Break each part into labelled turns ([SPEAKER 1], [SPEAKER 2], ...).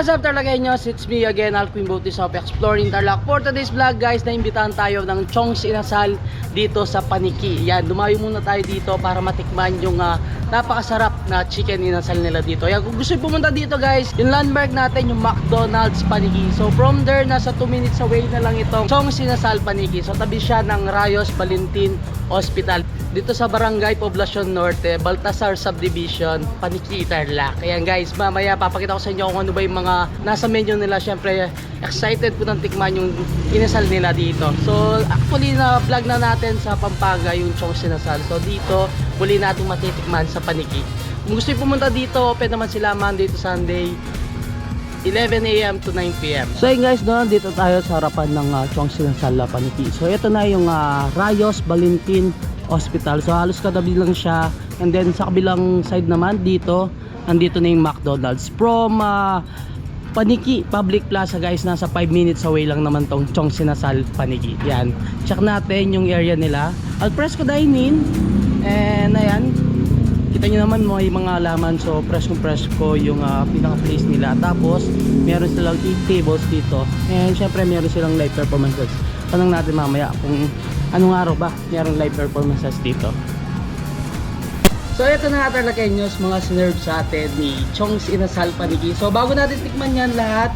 [SPEAKER 1] What's up talaga inyo? It's me again, Alquin Bautis of Exploring Tarlac. For today's vlog guys, naimbitahan tayo ng Chong's Inasal dito sa Paniki. Yan, dumayo muna tayo dito para matikman yung napakasarap na chicken inasal nila dito. Yan, kung gusto pumunta dito guys, yung landmark natin yung McDonald's Paniki. So from there, nasa 2 minutes away na lang itong Chong's Inasal Paniki. So tabi siya ng Rayos Valentin Hospital. Dito sa Barangay Poblacion Norte, Baltasar Subdivision, Paniki, Tarlac. Ayan guys, mamaya papakita ko sa inyo kung ano ba yung mga nasa menu nila. Syempre, excited po ng tikman yung inasal nila dito. So, actually na vlog na natin sa Pampanga yung Chong's Inasal. So, dito, muli natin matitikman sa Paniki. Kung gusto yung pumunta dito, open naman sila Monday to Sunday, 11 AM to 9 PM. So yun guys, no, dito tayo sa harapan ng Chong's Inasal Paniki. So ito na yung Rayos Valentin Hospital. So halos katabi lang siya. And then sa kabilang side naman dito, andito na yung McDonald's. From Paniki Public Plaza guys, nasa 5 minutes away lang naman tong Chong's Inasal Paniki. Yan, check natin yung area nila. Alfresco dining. And ayan, kita nyo naman may mga laman. So presko yung pinaka place nila. Tapos meron silang 8 tables dito. And syempre meron silang live performances. Tanong natin mamaya kung anong araw ba merong live performances dito. So ito na nga talaga news, mga sinerve sa atin ni Chong's Inasal Paniki. So bago natin tikman yan lahat,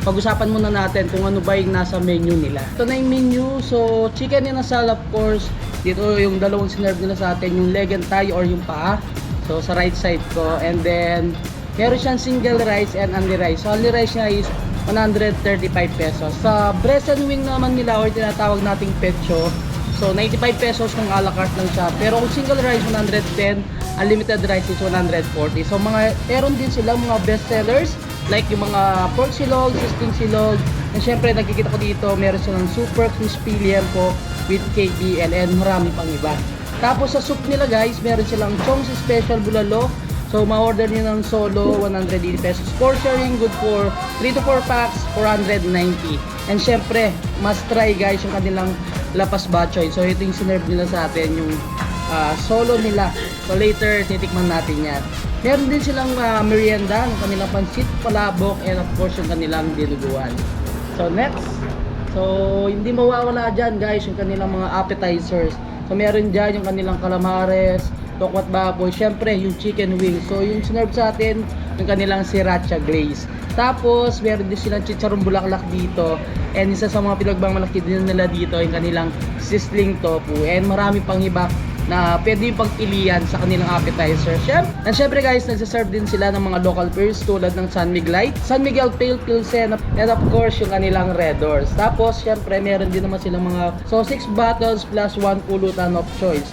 [SPEAKER 1] pag-usapan muna natin kung ano ba yung nasa menu nila. Ito na yung menu. So chicken inasal of course. Dito yung dalawang sinerve nila sa atin, yung leg and thigh or yung paa. So sa right side ko. And then meron siyang single rice and only rice. So only rice niya is 135 pesos. Sa breast and wing naman nila or tinatawag nating pecho, so 95 pesos kung a la carte lang siya. Pero kung single rice 110, unlimited rice is 140. So meron din silang mga best sellers like yung mga pork silog, sisting silog. And syempre nakikita ko dito meron silang super crispy liempo with KBL and marami pang iba. Tapos sa soup nila guys, meron silang Chong's Special Bulalo. So ma-order niyo ng solo 180 pesos. For sharing, good for 3 to 4 packs, 490. And syempre, must try guys yung kanilang lapas bachoy. So ito yung sinerve nila sa atin, yung solo nila. So later, titikman natin yan. Meron din silang merienda, yung kanilang pansit, palabok, and of course yung kanilang dinuguan. So next, so hindi mawawala dyan guys yung kanilang mga appetizers. So meron dyan yung kanilang calamares, tokwat baboy, syempre yung chicken wings. So yung sinerve sa atin, yung kanilang sriracha glaze. Tapos meron din silang chicharong bulaklak dito. And isa sa mga pinagmamalaki din nila dito, yung kanilang sizzling tofu. And marami pang iba na pwede yung pagpilian sa kanilang appetizer. And syempre guys, nagsaserve din sila ng mga local beers tulad ng San Miguel Light, San Miguel Pale Pilsen, and of course yung kanilang Red Doors. Tapos syempre meron din naman silang mga 6 bottles plus 1 pulutan of choice.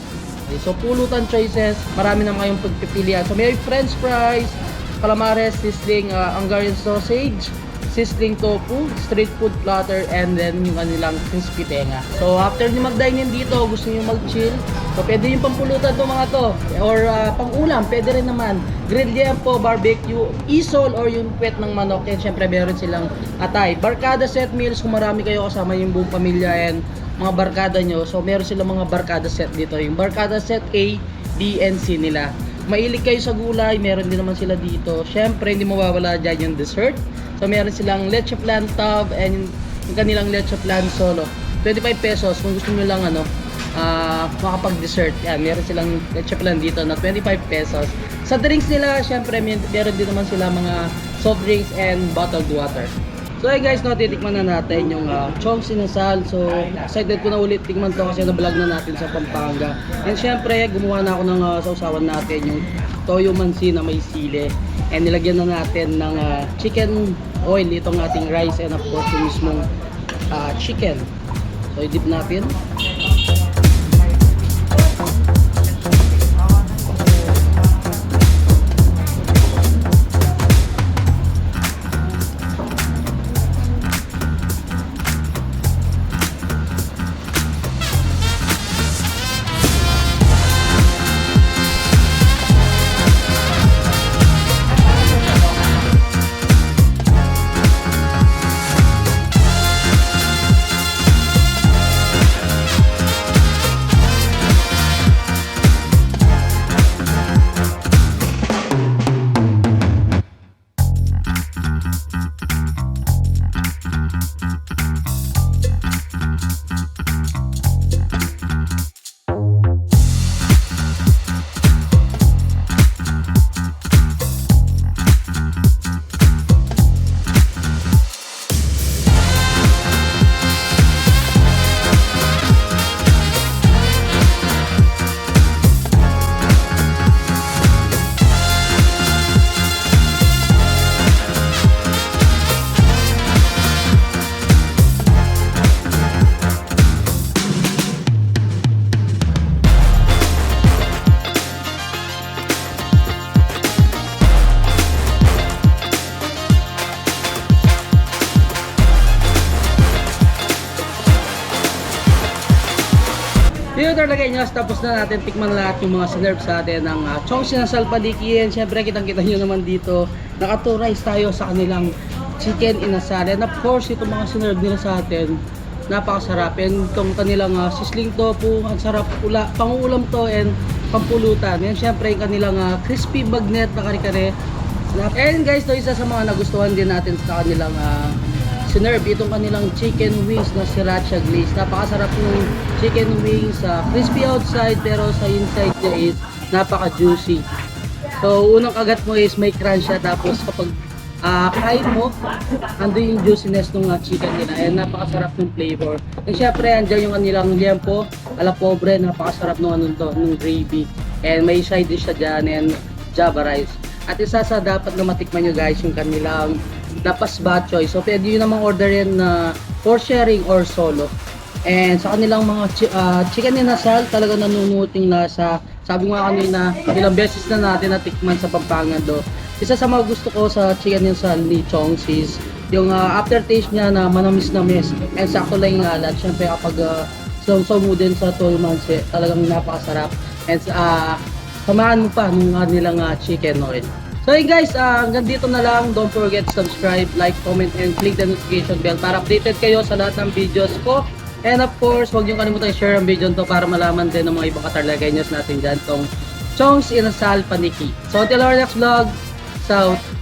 [SPEAKER 1] Okay, so pulutan choices, marami naman yung pagpipilian. So may french fries, calamares, sizzling Hungarian sausage, sizzling tofu, street food platter, and then yung kanilang crispy tenga. So after nyo mag-dine in dito, gusto nyo mag-chill, so pwede yung pampulutan to mga to, or pang-ulam, pwede rin naman. Grilled liempo, barbecue, isol, or yung puwet ng manok. And syempre meron silang atay. Barkada set meals, kung marami kayo kasama yung buong pamilya and mga barkada nyo, so meron silang mga barkada set dito. Yung barkada set A, B, and C nila. Mahilig kayo sa gulay, meron din naman sila dito. Syempre hindi mawawala dyan yung dessert. So meron silang leche flan tub and yung kanilang leche flan solo, 25 pesos kung gusto nyo lang makapag-dessert. Yan, meron silang leche flan dito na 25 pesos. Sa drinks nila, syempre meron din naman sila mga soft drinks and bottled water. So hey guys, no, titikman na natin yung Chong's Inasal. So excited ko na ulit tikman to kasi na-vlog na natin sa Pampanga. And syempre, gumawa na ako ng sausawan natin, yung toyo mansi na may sili. And nilagyan na natin ng chicken oil itong ating rice and of course yung mismong chicken. So i-dip natin. yun talaga inyos, tapos na natin tikman lahat yung mga sinerve sa atin ng Chong's Inasal Paniki. And syempre kitang-kita nyo naman dito, nakaturize tayo sa kanilang chicken inasal. And of course, itong mga sinerve nila sa atin, napakasarap. And itong kanilang sizzling tofu, ang sarap, pangulam to and pampulutan. And syempre yung kanilang crispy bagnet na kare-kare. And guys, to isa sa mga nagustuhan din natin sa kanilang sinerve, itong kanilang chicken wings na sriracha glaze. Napakasarap ng chicken wings, crispy outside pero sa inside niya is napaka-juicy. So unang kagat mo is may crunch siya, tapos kapag kain mo, ando yung juiciness ng chicken nila, and napakasarap ng flavor. And syempre andyan yung kanilang liempo ala pobre, napakasarap ng ng gravy, and may side dish siya dyan and java rice. At isa sa dapat na matikman nyo guys, yung kanilang lapas batchoy. So pwede yun namang orderin na for sharing or solo. And sa kanilang mga chicken inasal, talaga nanunuting lasa. Sabi ko nga kanina, ilang beses na natin natikman sa Pampanga do. Isa sa mga gusto ko sa chicken inasal ni Chong's is yung aftertaste niya na manamis-namis and sakto lang yung alat. Siyempre kapag slow mo din sa tolmanse, talagang napakasarap. And samahan mo pa nung nilang chicken oil. So hey guys, hanggang dito na lang. Don't forget to subscribe, like, comment, and click the notification bell para updated kayo sa lahat ng videos ko. And of course, huwag niyo kalimutan i-share ang video to para malaman din ng mga ibang katarlagay news natin dyan tong Chong's Inasal Paniki. So until our next vlog, South.